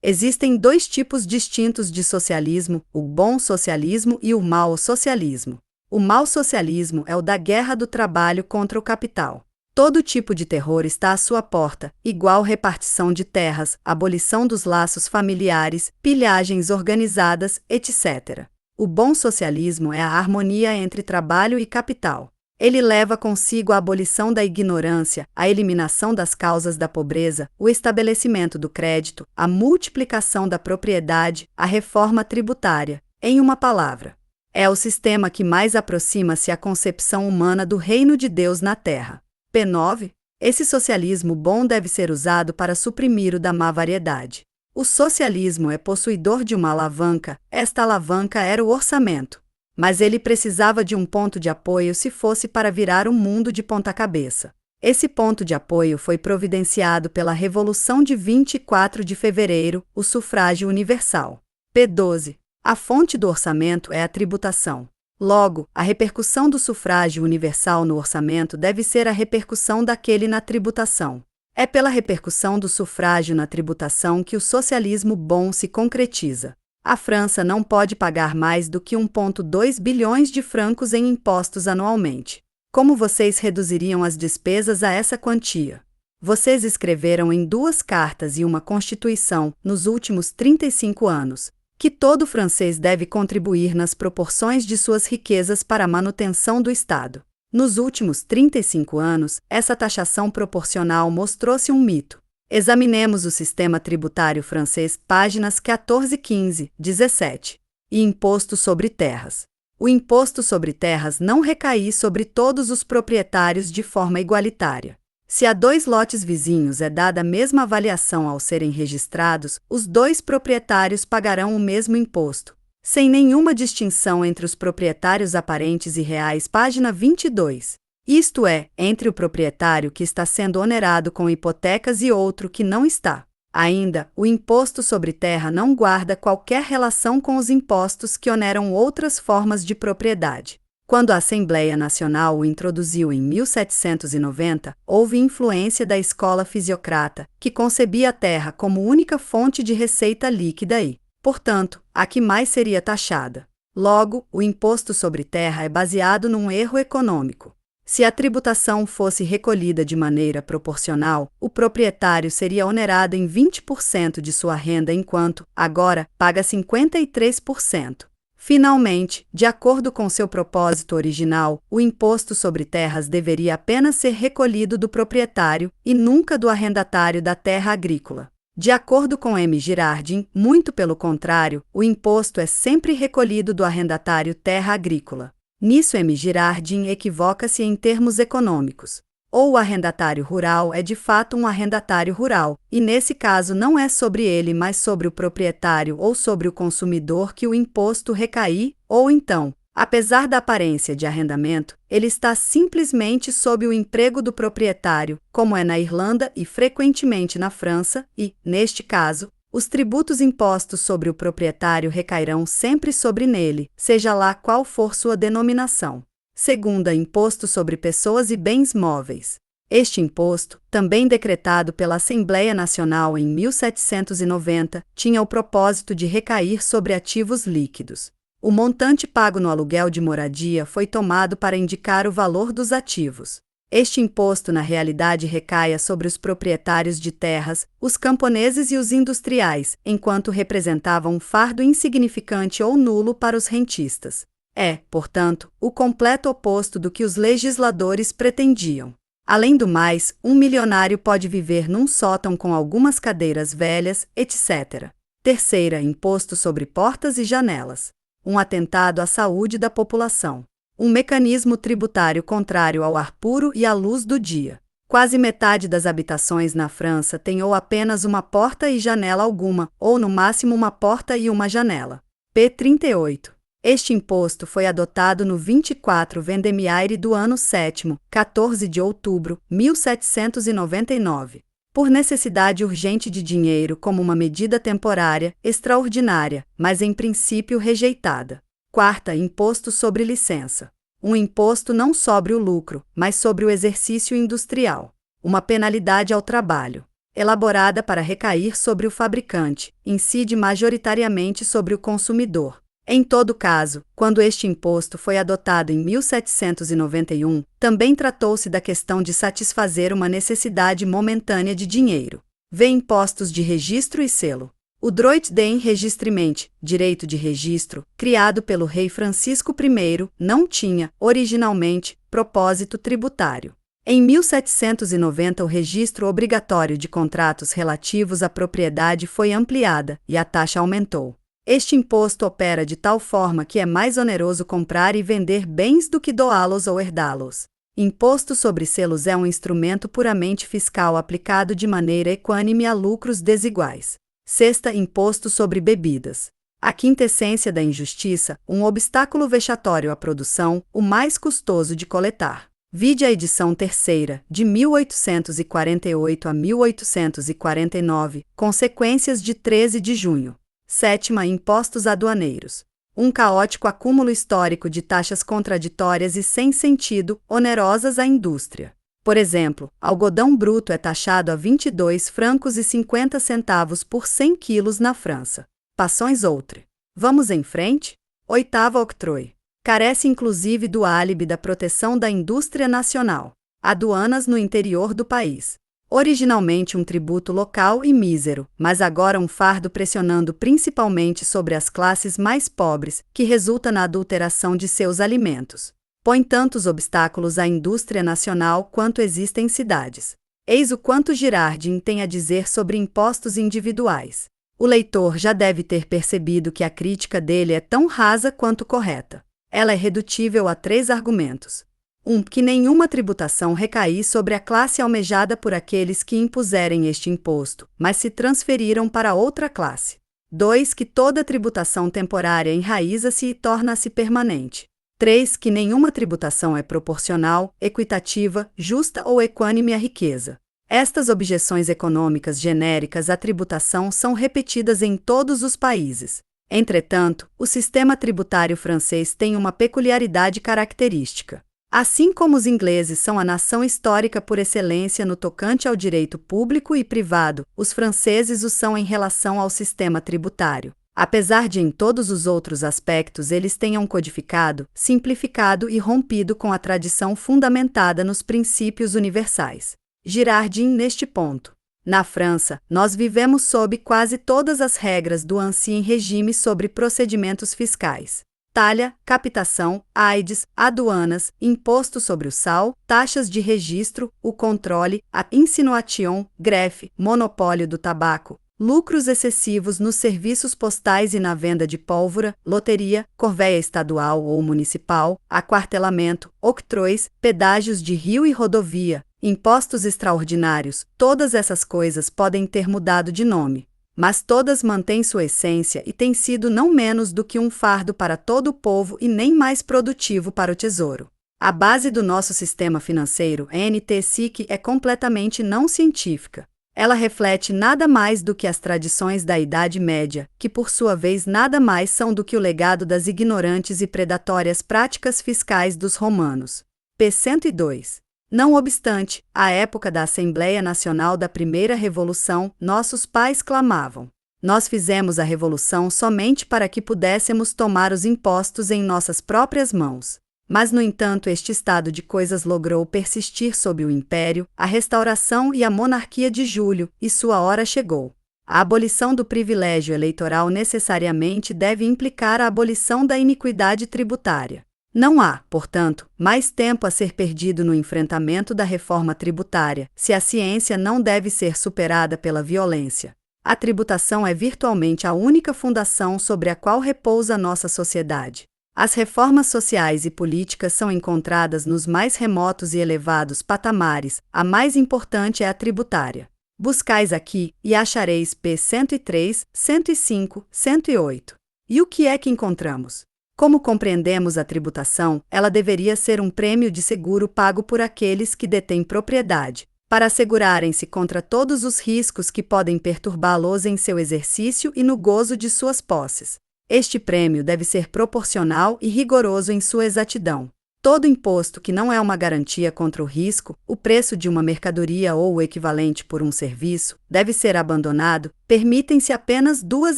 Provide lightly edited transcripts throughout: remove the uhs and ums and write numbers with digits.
Existem dois tipos distintos de socialismo, o bom socialismo e o mau socialismo. O mau socialismo é o da guerra do trabalho contra o capital. Todo tipo de terror está à sua porta, igual repartição de terras, abolição dos laços familiares, pilhagens organizadas, etc. O bom socialismo é a harmonia entre trabalho e capital. Ele leva consigo a abolição da ignorância, a eliminação das causas da pobreza, o estabelecimento do crédito, a multiplicação da propriedade, a reforma tributária. Em uma palavra, é o sistema que mais aproxima-se à concepção humana do reino de Deus na Terra. P9. Esse socialismo bom deve ser usado para suprimir o da má variedade. O socialismo é possuidor de uma alavanca, esta alavanca era o orçamento. Mas ele precisava de um ponto de apoio se fosse para virar o mundo de ponta-cabeça. Esse ponto de apoio foi providenciado pela Revolução de 24 de fevereiro, o sufrágio universal. P12. A fonte do orçamento é a tributação. Logo, a repercussão do sufrágio universal no orçamento deve ser a repercussão daquele na tributação. É pela repercussão do sufrágio na tributação que o socialismo bom se concretiza. A França não pode pagar mais do que 1,2 bilhões de francos em impostos anualmente. Como vocês reduziriam as despesas a essa quantia? Vocês escreveram em 2 cartas e uma Constituição, nos últimos 35 anos, que todo francês deve contribuir nas proporções de suas riquezas para a manutenção do Estado. Nos últimos 35 anos, essa taxação proporcional mostrou-se um mito. Examinemos o sistema tributário francês, páginas 14, 15, 17. E imposto sobre terras. O imposto sobre terras não recai sobre todos os proprietários de forma igualitária. Se a 2 lotes vizinhos é dada a mesma avaliação ao serem registrados, os 2 proprietários pagarão o mesmo imposto, sem nenhuma distinção entre os proprietários aparentes e reais, página 22. Isto é, entre o proprietário que está sendo onerado com hipotecas e outro que não está. Ainda, o imposto sobre terra não guarda qualquer relação com os impostos que oneram outras formas de propriedade. Quando a Assembleia Nacional o introduziu em 1790, houve influência da escola fisiocrata, que concebia a terra como única fonte de receita líquida e, portanto, a que mais seria taxada. Logo, o imposto sobre terra é baseado num erro econômico. Se a tributação fosse recolhida de maneira proporcional, o proprietário seria onerado em 20% de sua renda enquanto, agora, paga 53%. Finalmente, de acordo com seu propósito original, o imposto sobre terras deveria apenas ser recolhido do proprietário e nunca do arrendatário da terra agrícola. De acordo com M. Girardin, muito pelo contrário, o imposto é sempre recolhido do arrendatário terra agrícola. Nisso M. Girardin equivoca-se em termos econômicos. Ou o arrendatário rural é de fato um arrendatário rural, e nesse caso não é sobre ele mas sobre o proprietário ou sobre o consumidor que o imposto recai, ou então, apesar da aparência de arrendamento, ele está simplesmente sob o emprego do proprietário, como é na Irlanda e frequentemente na França, e, neste caso, os tributos impostos sobre o proprietário recairão sempre sobre nele, seja lá qual for sua denominação. Segunda, imposto sobre pessoas e bens móveis. Este imposto, também decretado pela Assembleia Nacional em 1790, tinha o propósito de recair sobre ativos líquidos. O montante pago no aluguel de moradia foi tomado para indicar o valor dos ativos. Este imposto, na realidade, recaia sobre os proprietários de terras, os camponeses e os industriais, enquanto representava um fardo insignificante ou nulo para os rentistas. É, portanto, o completo oposto do que os legisladores pretendiam. Além do mais, um milionário pode viver num sótão com algumas cadeiras velhas, etc. Terceira, imposto sobre portas e janelas. Um atentado à saúde da população. Um mecanismo tributário contrário ao ar puro e à luz do dia. Quase metade das habitações na França tem ou apenas uma porta e janela alguma, ou no máximo uma porta e uma janela. P. 38. Este imposto foi adotado no 24 Vendemiaire do ano 7º, 14 de outubro, 1799, por necessidade urgente de dinheiro como uma medida temporária, extraordinária, mas em princípio rejeitada. Quarta, imposto sobre licença. Um imposto não sobre o lucro, mas sobre o exercício industrial. Uma penalidade ao trabalho. elaborada para recair sobre o fabricante, incide majoritariamente sobre o consumidor. Em todo caso, quando este imposto foi adotado em 1791, também tratou-se da questão de satisfazer uma necessidade momentânea de dinheiro. Vê impostos de registro e selo. O droit d'enregistrement, direito de registro, criado pelo rei Francisco I, não tinha, originalmente, propósito tributário. Em 1790, o registro obrigatório de contratos relativos à propriedade foi ampliada e a taxa aumentou. Este imposto opera de tal forma que é mais oneroso comprar e vender bens do que doá-los ou herdá-los. Imposto sobre selos é um instrumento puramente fiscal aplicado de maneira equânime a lucros desiguais. Sexta, imposto sobre bebidas. A quintessência da injustiça, um obstáculo vexatório à produção, o mais custoso de coletar. Vide a edição terceira, de 1848 a 1849, consequências de 13 de junho. Sétima, impostos aduaneiros. Um caótico acúmulo histórico de taxas contraditórias e sem sentido, onerosas à indústria. Por exemplo, algodão bruto é taxado a 22 francos e 50 centavos por 100 quilos na França. Passons outre. Vamos em frente? Oitava, octroi. Carece inclusive do álibi da proteção da indústria nacional. Aduanas no interior do país. Originalmente um tributo local e mísero, mas agora um fardo pressionando principalmente sobre as classes mais pobres, que resulta na adulteração de seus alimentos. Põe tantos obstáculos à indústria nacional quanto existem cidades. Eis o quanto Girardin tem a dizer sobre impostos individuais. O leitor já deve ter percebido que a crítica dele é tão rasa quanto correta. Ela é redutível a 3 argumentos. 1. Que nenhuma tributação recair sobre a classe almejada por aqueles que impuserem este imposto, mas se transferiram para outra classe. 2. Que toda tributação temporária enraiza-se e torna-se permanente. 3. Que nenhuma tributação é proporcional, equitativa, justa ou equânime à riqueza. Estas objeções econômicas genéricas à tributação são repetidas em todos os países. Entretanto, o sistema tributário francês tem uma peculiaridade característica. Assim como os ingleses são a nação histórica por excelência no tocante ao direito público e privado, os franceses o são em relação ao sistema tributário. Apesar de em todos os outros aspectos eles tenham codificado, simplificado e rompido com a tradição fundamentada nos princípios universais. Girardin neste ponto. Na França, nós vivemos sob quase todas as regras do ancien regime sobre procedimentos fiscais. Talha, captação, aides, aduanas, imposto sobre o sal, taxas de registro, o controle, a insinuation, grefe, monopólio do tabaco, lucros excessivos nos serviços postais e na venda de pólvora, loteria, corvéia estadual ou municipal, aquartelamento, octrois, pedágios de rio e rodovia, impostos extraordinários, todas essas coisas podem ter mudado de nome. Mas todas mantêm sua essência e têm sido não menos do que um fardo para todo o povo e nem mais produtivo para o tesouro. A base do nosso sistema financeiro, NT-SIC, é completamente não científica. Ela reflete nada mais do que as tradições da Idade Média, que por sua vez nada mais são do que o legado das ignorantes e predatórias práticas fiscais dos romanos. P. 102. Não obstante, à época da Assembleia Nacional da Primeira Revolução, nossos pais clamavam: nós fizemos a revolução somente para que pudéssemos tomar os impostos em nossas próprias mãos. Mas, no entanto, este estado de coisas logrou persistir sob o Império, a Restauração e a Monarquia de Júlio, e sua hora chegou. A abolição do privilégio eleitoral necessariamente deve implicar a abolição da iniquidade tributária. Não há, portanto, mais tempo a ser perdido no enfrentamento da reforma tributária, se a ciência não deve ser superada pela violência. A tributação é virtualmente a única fundação sobre a qual repousa nossa sociedade. As reformas sociais e políticas são encontradas nos mais remotos e elevados patamares, a mais importante é a tributária. Buscais aqui, e achareis P. 103, 105, 108. E o que é que encontramos? Como compreendemos a tributação, ela deveria ser um prêmio de seguro pago por aqueles que detêm propriedade, para assegurarem-se contra todos os riscos que podem perturbá-los em seu exercício e no gozo de suas posses. Este prêmio deve ser proporcional e rigoroso em sua exatidão. Todo imposto que não é uma garantia contra o risco, o preço de uma mercadoria ou o equivalente por um serviço, deve ser abandonado. Permitem-se apenas duas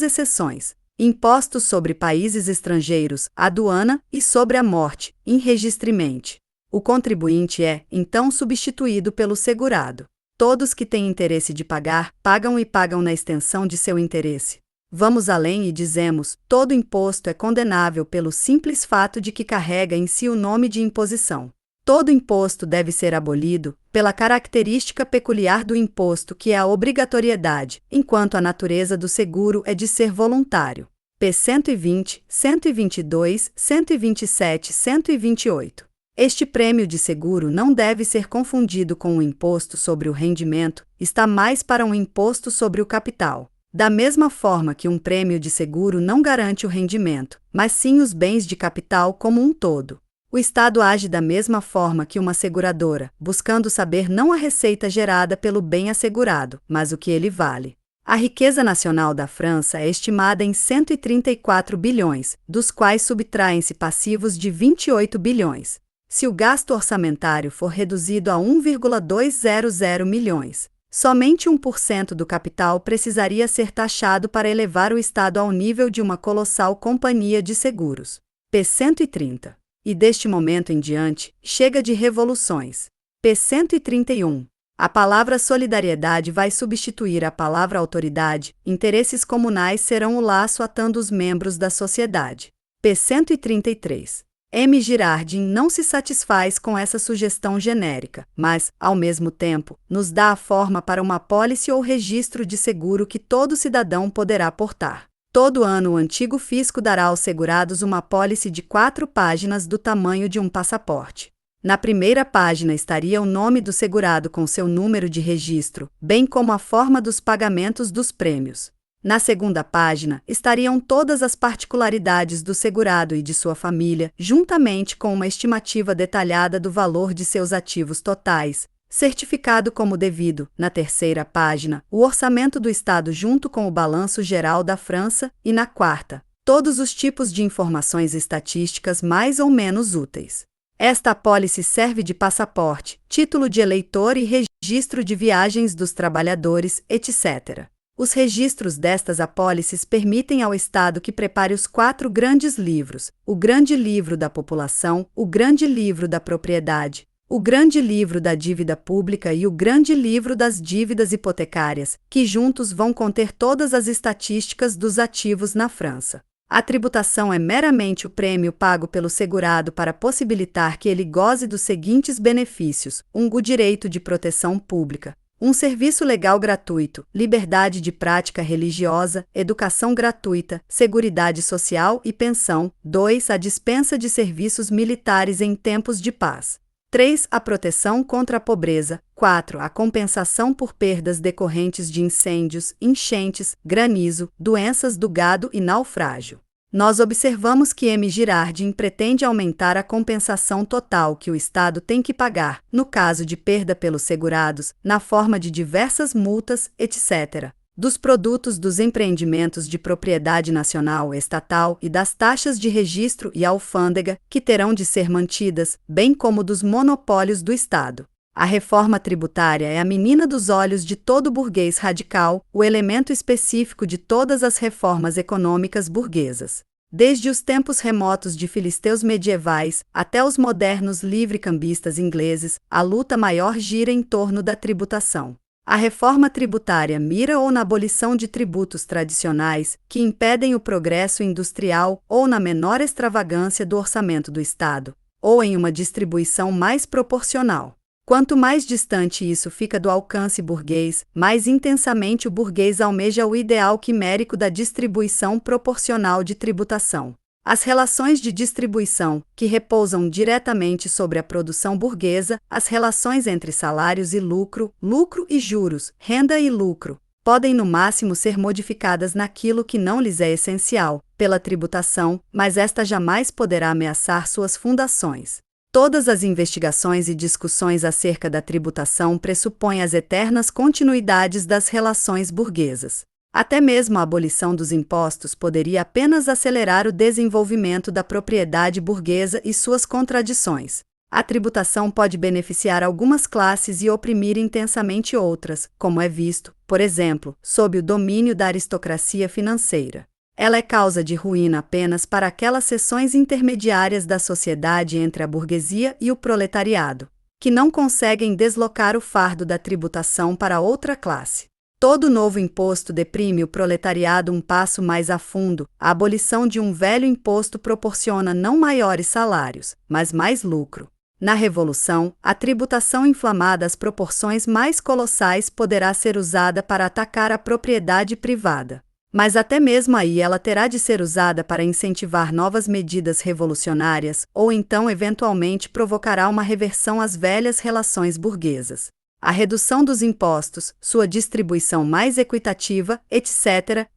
exceções: impostos sobre países estrangeiros, aduana, e sobre a morte, enregistrement. O contribuinte é, então, substituído pelo segurado. Todos que têm interesse de pagar, pagam e pagam na extensão de seu interesse. Vamos além e dizemos: todo imposto é condenável pelo simples fato de que carrega em si o nome de imposição. Todo imposto deve ser abolido, pela característica peculiar do imposto que é a obrigatoriedade, enquanto a natureza do seguro é de ser voluntário. P. 120, 122, 127 e 128. Este prêmio de seguro não deve ser confundido com o imposto sobre o rendimento, está mais para um imposto sobre o capital. Da mesma forma que um prêmio de seguro não garante o rendimento, mas sim os bens de capital como um todo. O Estado age da mesma forma que uma seguradora, buscando saber não a receita gerada pelo bem assegurado, mas o que ele vale. A riqueza nacional da França é estimada em 134 bilhões, dos quais subtraem-se passivos de 28 bilhões. Se o gasto orçamentário for reduzido a 1,200 milhões, somente 1% do capital precisaria ser taxado para elevar o Estado ao nível de uma colossal companhia de seguros. P. 130. E deste momento em diante, chega de revoluções. P. 131. A palavra solidariedade vai substituir a palavra autoridade, interesses comunais serão o laço atando os membros da sociedade. P. 133. M. Girardin não se satisfaz com essa sugestão genérica, mas, ao mesmo tempo, nos dá a forma para uma apólice ou registro de seguro que todo cidadão poderá portar. Todo ano o antigo fisco dará aos segurados uma apólice de 4 páginas do tamanho de um passaporte. Na primeira página estaria o nome do segurado com seu número de registro, bem como a forma dos pagamentos dos prêmios. Na segunda página estariam todas as particularidades do segurado e de sua família, juntamente com uma estimativa detalhada do valor de seus ativos totais, certificado como devido. Na terceira página, o orçamento do Estado junto com o balanço geral da França, e na quarta, todos os tipos de informações estatísticas mais ou menos úteis. Esta apólice serve de passaporte, título de eleitor e registro de viagens dos trabalhadores, etc. Os registros destas apólices permitem ao Estado que prepare os 4 grandes livros: o Grande Livro da População, o Grande Livro da Propriedade, o Grande Livro da Dívida Pública e o Grande Livro das Dívidas Hipotecárias, que juntos vão conter todas as estatísticas dos ativos na França. A tributação é meramente o prêmio pago pelo segurado para possibilitar que ele goze dos seguintes benefícios: o direito de proteção pública, um serviço legal gratuito, liberdade de prática religiosa, educação gratuita, seguridade social e pensão. 2. A dispensa de serviços militares em tempos de paz. 3. A proteção contra a pobreza. 4. A compensação por perdas decorrentes de incêndios, enchentes, granizo, doenças do gado e naufrágio. Nós observamos que M. Girardin pretende aumentar a compensação total que o Estado tem que pagar, no caso de perda pelos segurados, na forma de diversas multas, etc., dos produtos dos empreendimentos de propriedade nacional, estatal e das taxas de registro e alfândega, que terão de ser mantidas, bem como dos monopólios do Estado. A reforma tributária é a menina dos olhos de todo burguês radical, o elemento específico de todas as reformas econômicas burguesas. Desde os tempos remotos de filisteus medievais até os modernos livre-cambistas ingleses, a luta maior gira em torno da tributação. A reforma tributária mira ou na abolição de tributos tradicionais que impedem o progresso industrial ou na menor extravagância do orçamento do Estado, ou em uma distribuição mais proporcional. Quanto mais distante isso fica do alcance burguês, mais intensamente o burguês almeja o ideal quimérico da distribuição proporcional de tributação. As relações de distribuição, que repousam diretamente sobre a produção burguesa, as relações entre salários e lucro, lucro e juros, renda e lucro, podem no máximo ser modificadas naquilo que não lhes é essencial, pela tributação, mas esta jamais poderá ameaçar suas fundações. Todas as investigações e discussões acerca da tributação pressupõem as eternas continuidades das relações burguesas. Até mesmo a abolição dos impostos poderia apenas acelerar o desenvolvimento da propriedade burguesa e suas contradições. A tributação pode beneficiar algumas classes e oprimir intensamente outras, como é visto, por exemplo, sob o domínio da aristocracia financeira. Ela é causa de ruína apenas para aquelas seções intermediárias da sociedade entre a burguesia e o proletariado, que não conseguem deslocar o fardo da tributação para outra classe. Todo novo imposto deprime o proletariado um passo mais a fundo. A abolição de um velho imposto proporciona não maiores salários, mas mais lucro. Na Revolução, a tributação inflamada às proporções mais colossais poderá ser usada para atacar a propriedade privada. Mas até mesmo aí ela terá de ser usada para incentivar novas medidas revolucionárias, ou então eventualmente provocará uma reversão às velhas relações burguesas. A redução dos impostos, sua distribuição mais equitativa, etc.,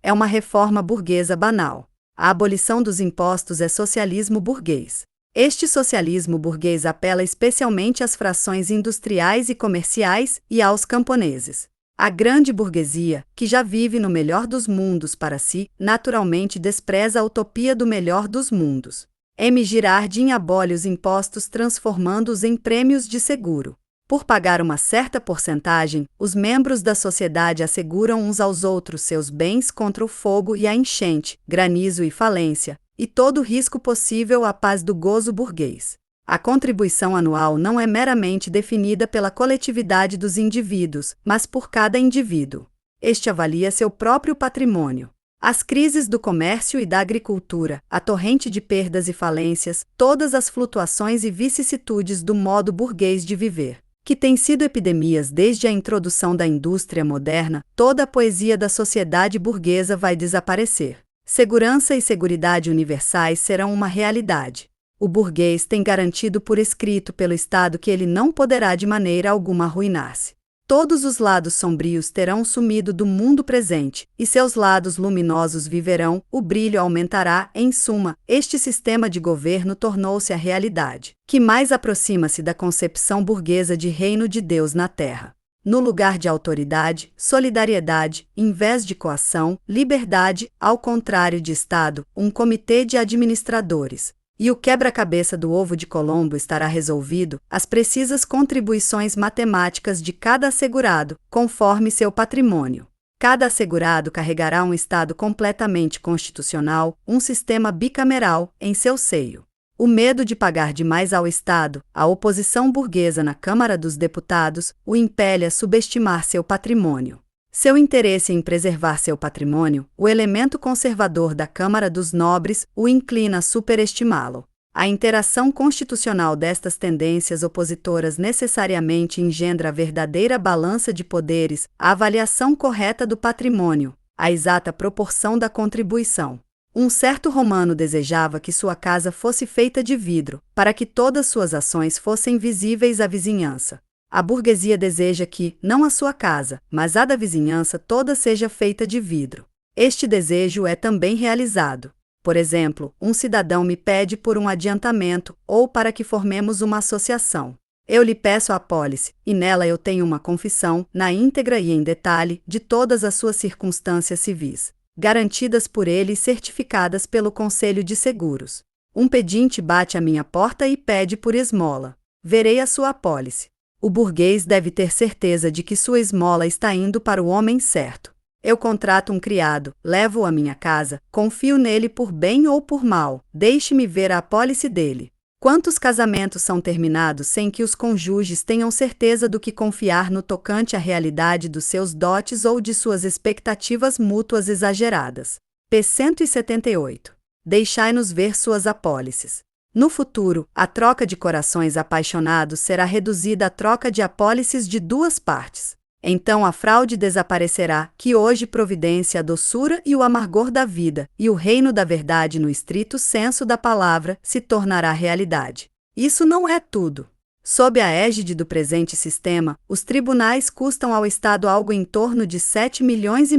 é uma reforma burguesa banal. A abolição dos impostos é socialismo burguês. Este socialismo burguês apela especialmente às frações industriais e comerciais e aos camponeses. A grande burguesia, que já vive no melhor dos mundos para si, naturalmente despreza a utopia do melhor dos mundos. M. Girardin abole os impostos transformando-os em prêmios de seguro. Por pagar uma certa porcentagem, os membros da sociedade asseguram uns aos outros seus bens contra o fogo e a enchente, granizo e falência, e todo risco possível à paz do gozo burguês. A contribuição anual não é meramente definida pela coletividade dos indivíduos, mas por cada indivíduo. Este avalia seu próprio patrimônio. As crises do comércio e da agricultura, a torrente de perdas e falências, todas as flutuações e vicissitudes do modo burguês de viver, que têm sido epidemias desde a introdução da indústria moderna, toda a poesia da sociedade burguesa vai desaparecer. Segurança e seguridade universais serão uma realidade. O burguês tem garantido por escrito pelo Estado que ele não poderá de maneira alguma arruinar-se. Todos os lados sombrios terão sumido do mundo presente, e seus lados luminosos viverão, o brilho aumentará. Em suma, este sistema de governo tornou-se a realidade, que mais aproxima-se da concepção burguesa de reino de Deus na terra. No lugar de autoridade, solidariedade, em vez de coação, liberdade, ao contrário de Estado, um comitê de administradores. E o quebra-cabeça do ovo de Colombo estará resolvido, as precisas contribuições matemáticas de cada assegurado, conforme seu patrimônio. Cada assegurado carregará um Estado completamente constitucional, um sistema bicameral, em seu seio. O medo de pagar demais ao Estado, a oposição burguesa na Câmara dos Deputados, o impele a subestimar seu patrimônio. Seu interesse em preservar seu patrimônio, o elemento conservador da Câmara dos Nobres, o inclina a superestimá-lo. A interação constitucional destas tendências opositoras necessariamente engendra a verdadeira balança de poderes, a avaliação correta do patrimônio, a exata proporção da contribuição. Um certo romano desejava que sua casa fosse feita de vidro, para que todas suas ações fossem visíveis à vizinhança. A burguesia deseja que, não a sua casa, mas a da vizinhança toda seja feita de vidro. Este desejo é também realizado. Por exemplo, um cidadão me pede por um adiantamento ou para que formemos uma associação. Eu lhe peço a apólice, e nela eu tenho uma confissão, na íntegra e em detalhe, de todas as suas circunstâncias civis, garantidas por ele e certificadas pelo Conselho de Seguros. Um pedinte bate à minha porta e pede por esmola. Verei a sua apólice. O burguês deve ter certeza de que sua esmola está indo para o homem certo. Eu contrato um criado, levo-o à minha casa, confio nele por bem ou por mal, deixe-me ver a apólice dele. Quantos casamentos são terminados sem que os cônjuges tenham certeza do que confiar no tocante à realidade dos seus dotes ou de suas expectativas mútuas exageradas? P. 178. Deixai-nos ver suas apólices. No futuro, a troca de corações apaixonados será reduzida à troca de apólices de duas partes. Então a fraude desaparecerá, que hoje providencia a doçura e o amargor da vida, e o reino da verdade no estrito senso da palavra se tornará realidade. Isso não é tudo. Sob a égide do presente sistema, os tribunais custam ao Estado algo em torno de 7,5 milhões.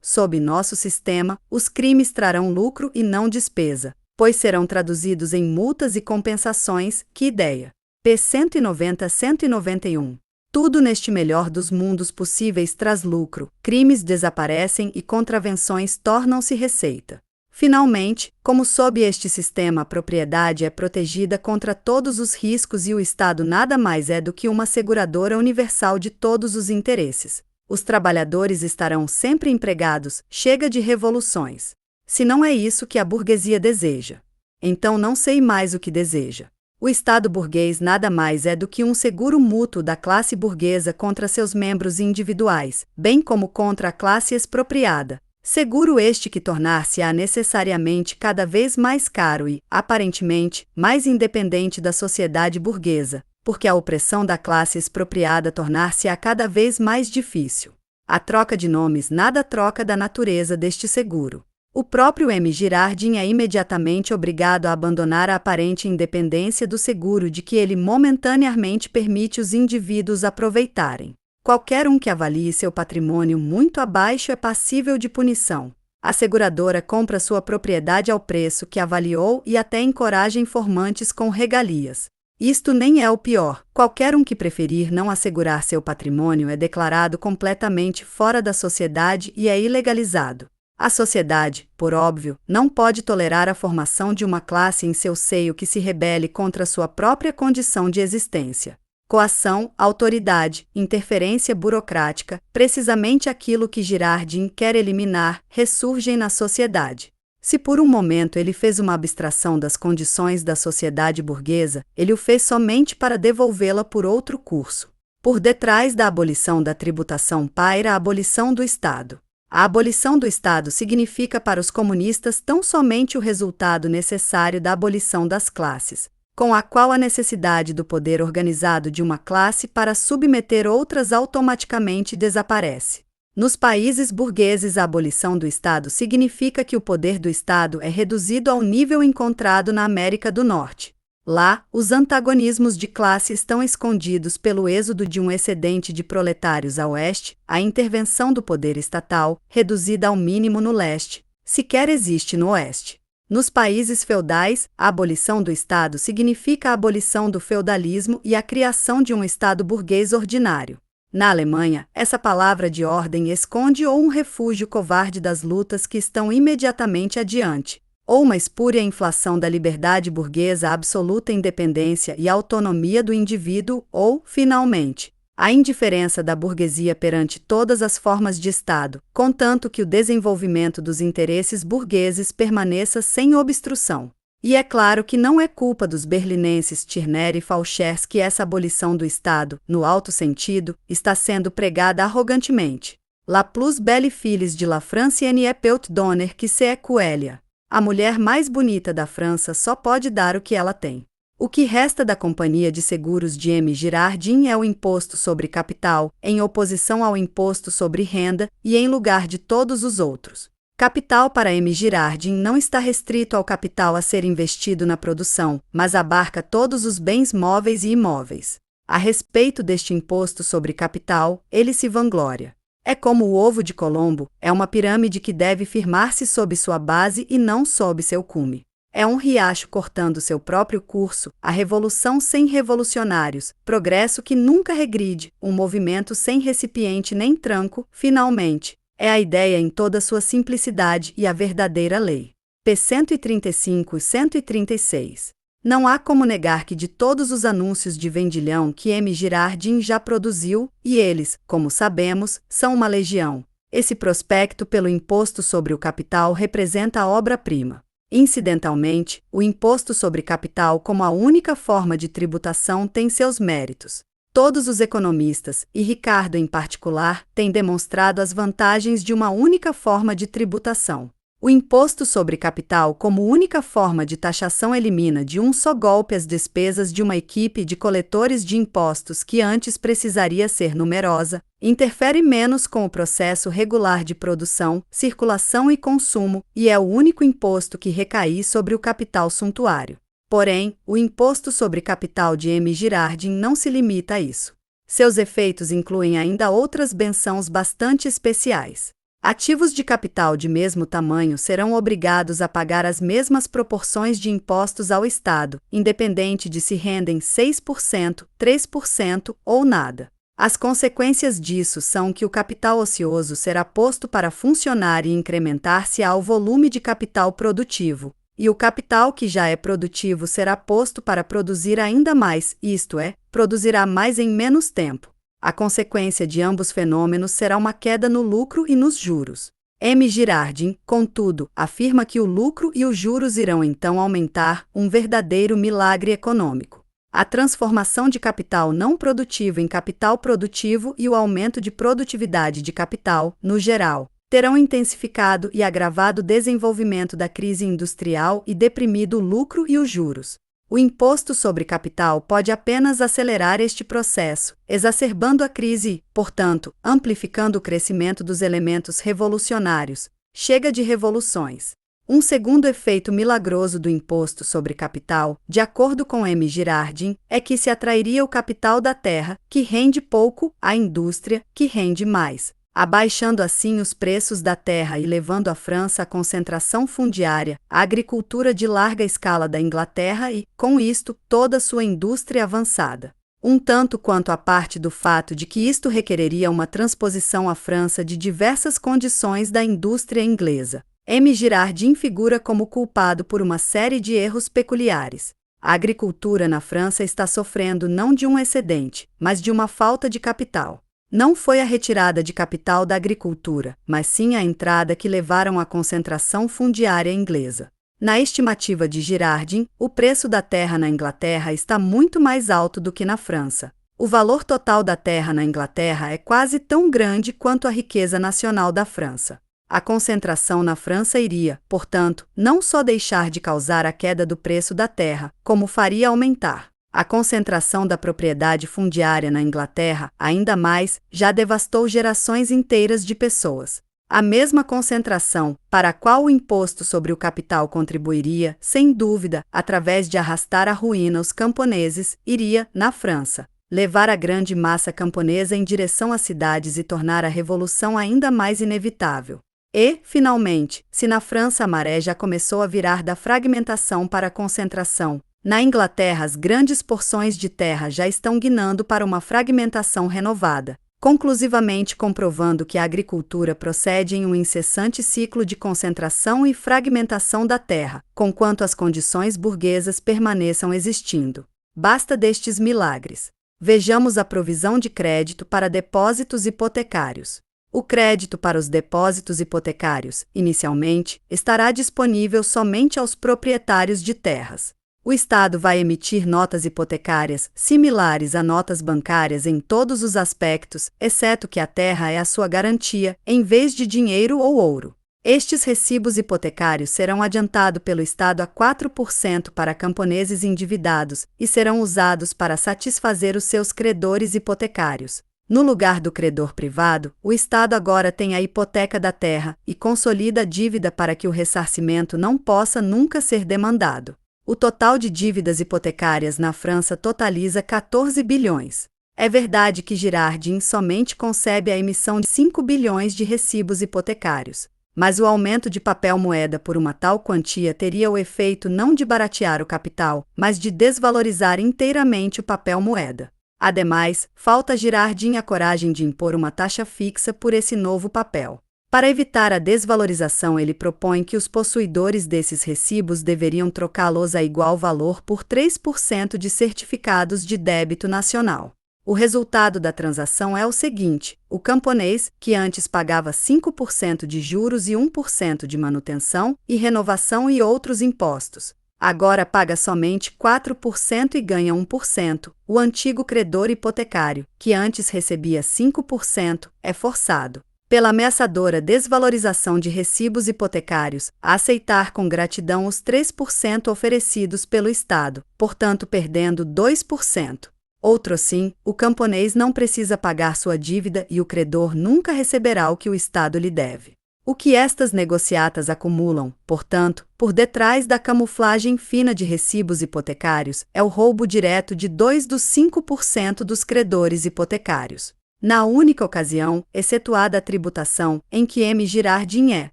Sob nosso sistema, os crimes trarão lucro e não despesa, pois serão traduzidos em multas e compensações. Que ideia! P. 190-191. Tudo neste melhor dos mundos possíveis traz lucro, crimes desaparecem e contravenções tornam-se receita. Finalmente, como sob este sistema a propriedade é protegida contra todos os riscos e o Estado nada mais é do que uma seguradora universal de todos os interesses, os trabalhadores estarão sempre empregados, chega de revoluções. Se não é isso que a burguesia deseja, então não sei mais o que deseja. O Estado burguês nada mais é do que um seguro mútuo da classe burguesa contra seus membros individuais, bem como contra a classe expropriada. Seguro este que tornar-se-á necessariamente cada vez mais caro e, aparentemente, mais independente da sociedade burguesa, porque a opressão da classe expropriada tornar-se-á cada vez mais difícil. A troca de nomes nada troca da natureza deste seguro. O próprio M. Girardin é imediatamente obrigado a abandonar a aparente independência do seguro de que ele momentaneamente permite os indivíduos aproveitarem. Qualquer um que avalie seu patrimônio muito abaixo é passível de punição. A seguradora compra sua propriedade ao preço que avaliou e até encoraja informantes com regalias. Isto nem é o pior. Qualquer um que preferir não assegurar seu patrimônio é declarado completamente fora da sociedade e é ilegalizado. A sociedade, por óbvio, não pode tolerar a formação de uma classe em seu seio que se rebele contra sua própria condição de existência. Coação, autoridade, interferência burocrática, precisamente aquilo que Girardin quer eliminar, ressurgem na sociedade. Se por um momento ele fez uma abstração das condições da sociedade burguesa, ele o fez somente para devolvê-la por outro curso. Por detrás da abolição da tributação paira a abolição do Estado. A abolição do Estado significa para os comunistas tão somente o resultado necessário da abolição das classes, com a qual a necessidade do poder organizado de uma classe para submeter outras automaticamente desaparece. Nos países burgueses, a abolição do Estado significa que o poder do Estado é reduzido ao nível encontrado na América do Norte. Lá, os antagonismos de classe estão escondidos pelo êxodo de um excedente de proletários a oeste, a intervenção do poder estatal, reduzida ao mínimo no leste, sequer existe no oeste. Nos países feudais, a abolição do Estado significa a abolição do feudalismo e a criação de um Estado burguês ordinário. Na Alemanha, essa palavra de ordem esconde ou um refúgio covarde das lutas que estão imediatamente adiante, ou uma espúria inflação da liberdade burguesa, absoluta independência e autonomia do indivíduo, ou, finalmente, a indiferença da burguesia perante todas as formas de Estado, contanto que o desenvolvimento dos interesses burgueses permaneça sem obstrução. E é claro que não é culpa dos berlinenses Tirner e Fauchers que essa abolição do Estado, no alto sentido, está sendo pregada arrogantemente. La plus belle fille de la Francienne est peut donner que c'est Coelia. A mulher mais bonita da França só pode dar o que ela tem. O que resta da Companhia de Seguros de M. Girardin é o imposto sobre capital, em oposição ao imposto sobre renda e em lugar de todos os outros. Capital para M. Girardin não está restrito ao capital a ser investido na produção, mas abarca todos os bens móveis e imóveis. A respeito deste imposto sobre capital, ele se vangloria. É como o ovo de Colombo, é uma pirâmide que deve firmar-se sob sua base e não sob seu cume. É um riacho cortando seu próprio curso, a revolução sem revolucionários, progresso que nunca regride, um movimento sem recipiente nem tranco, finalmente. É a ideia em toda sua simplicidade e a verdadeira lei. P. 135 e 136. Não há como negar que de todos os anúncios de vendilhão que M. Girardin já produziu, e eles, como sabemos, são uma legião, esse prospecto pelo imposto sobre o capital representa a obra-prima. Incidentalmente, o imposto sobre capital como a única forma de tributação tem seus méritos. Todos os economistas, e Ricardo em particular, têm demonstrado as vantagens de uma única forma de tributação. O imposto sobre capital como única forma de taxação elimina de um só golpe as despesas de uma equipe de coletores de impostos que antes precisaria ser numerosa, interfere menos com o processo regular de produção, circulação e consumo, e é o único imposto que recai sobre o capital suntuário. Porém, o imposto sobre capital de M. Girardin não se limita a isso. Seus efeitos incluem ainda outras bençãos bastante especiais. Ativos de capital de mesmo tamanho serão obrigados a pagar as mesmas proporções de impostos ao Estado, independente de se rendem 6%, 3% ou nada. As consequências disso são que o capital ocioso será posto para funcionar e incrementar-se ao volume de capital produtivo, e o capital que já é produtivo será posto para produzir ainda mais, isto é, produzirá mais em menos tempo. A consequência de ambos fenômenos será uma queda no lucro e nos juros. M. Girardin, contudo, afirma que o lucro e os juros irão então aumentar, um verdadeiro milagre econômico. A transformação de capital não produtivo em capital produtivo e o aumento de produtividade de capital, no geral, terão intensificado e agravado o desenvolvimento da crise industrial e deprimido o lucro e os juros. O imposto sobre capital pode apenas acelerar este processo, exacerbando a crise e, portanto, amplificando o crescimento dos elementos revolucionários. Chega de revoluções. Um segundo efeito milagroso do imposto sobre capital, de acordo com M. Girardin, é que se atrairia o capital da terra, que rende pouco, à indústria, que rende mais, abaixando assim os preços da terra e levando a França à concentração fundiária, à agricultura de larga escala da Inglaterra e, com isto, toda sua indústria avançada. Um tanto quanto à parte do fato de que isto requereria uma transposição à França de diversas condições da indústria inglesa. M. Girardin figura como culpado por uma série de erros peculiares. A agricultura na França está sofrendo não de um excedente, mas de uma falta de capital. Não foi a retirada de capital da agricultura, mas sim a entrada que levaram à concentração fundiária inglesa. Na estimativa de Girardin, o preço da terra na Inglaterra está muito mais alto do que na França. O valor total da terra na Inglaterra é quase tão grande quanto a riqueza nacional da França. A concentração na França iria, portanto, não só deixar de causar a queda do preço da terra, como faria aumentar. A concentração da propriedade fundiária na Inglaterra, ainda mais, já devastou gerações inteiras de pessoas. A mesma concentração, para a qual o imposto sobre o capital contribuiria, sem dúvida, através de arrastar à ruína os camponeses, iria, na França, levar a grande massa camponesa em direção às cidades e tornar a revolução ainda mais inevitável. E, finalmente, se na França a maré já começou a virar da fragmentação para a concentração, na Inglaterra as grandes porções de terra já estão guinando para uma fragmentação renovada, conclusivamente comprovando que a agricultura procede em um incessante ciclo de concentração e fragmentação da terra, conquanto as condições burguesas permaneçam existindo. Basta destes milagres. Vejamos a provisão de crédito para depósitos hipotecários. O crédito para os depósitos hipotecários, inicialmente, estará disponível somente aos proprietários de terras. O Estado vai emitir notas hipotecárias similares a notas bancárias em todos os aspectos, exceto que a terra é a sua garantia, em vez de dinheiro ou ouro. Estes recibos hipotecários serão adiantados pelo Estado a 4% para camponeses endividados e serão usados para satisfazer os seus credores hipotecários. No lugar do credor privado, o Estado agora tem a hipoteca da terra e consolida a dívida para que o ressarcimento não possa nunca ser demandado. O total de dívidas hipotecárias na França totaliza 14 bilhões. É verdade que Girardin somente concebe a emissão de 5 bilhões de recibos hipotecários, mas o aumento de papel-moeda por uma tal quantia teria o efeito não de baratear o capital, mas de desvalorizar inteiramente o papel-moeda. Ademais, falta a Girardin a coragem de impor uma taxa fixa por esse novo papel. Para evitar a desvalorização, ele propõe que os possuidores desses recibos deveriam trocá-los a igual valor por 3% de certificados de débito nacional. O resultado da transação é o seguinte: o camponês, que antes pagava 5% de juros e 1% de manutenção e renovação e outros impostos, agora paga somente 4% e ganha 1%. O antigo credor hipotecário, que antes recebia 5%, é forçado, pela ameaçadora desvalorização de recibos hipotecários, a aceitar com gratidão os 3% oferecidos pelo Estado, portanto perdendo 2%. Outro assim, o camponês não precisa pagar sua dívida e o credor nunca receberá o que o Estado lhe deve. O que estas negociatas acumulam, portanto, por detrás da camuflagem fina de recibos hipotecários, é o roubo direto de 2 dos 5% dos credores hipotecários. Na única ocasião, excetuada a tributação, em que M. Girardin é,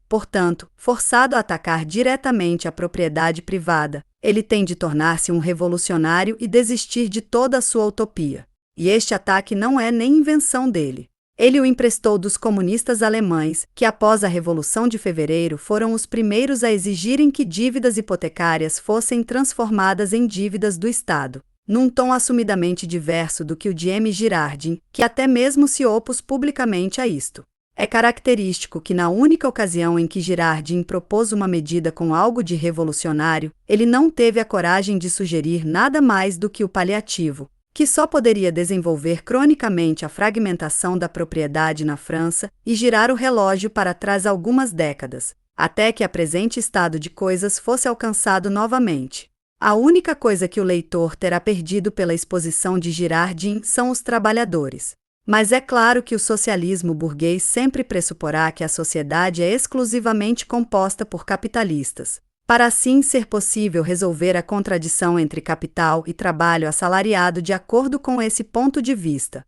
portanto, forçado a atacar diretamente a propriedade privada, ele tem de tornar-se um revolucionário e desistir de toda a sua utopia. E este ataque não é nem invenção dele. Ele o emprestou dos comunistas alemães, que após a Revolução de Fevereiro foram os primeiros a exigirem que dívidas hipotecárias fossem transformadas em dívidas do Estado, num tom assumidamente diverso do que o de M. Girardin, que até mesmo se opôs publicamente a isto. É característico que na única ocasião em que Girardin propôs uma medida com algo de revolucionário, ele não teve a coragem de sugerir nada mais do que o paliativo, que só poderia desenvolver cronicamente a fragmentação da propriedade na França e girar o relógio para trás algumas décadas, até que a presente estado de coisas fosse alcançado novamente. A única coisa que o leitor terá perdido pela exposição de Girardin são os trabalhadores. Mas é claro que o socialismo burguês sempre pressuporá que a sociedade é exclusivamente composta por capitalistas, para assim ser possível resolver a contradição entre capital e trabalho assalariado de acordo com esse ponto de vista.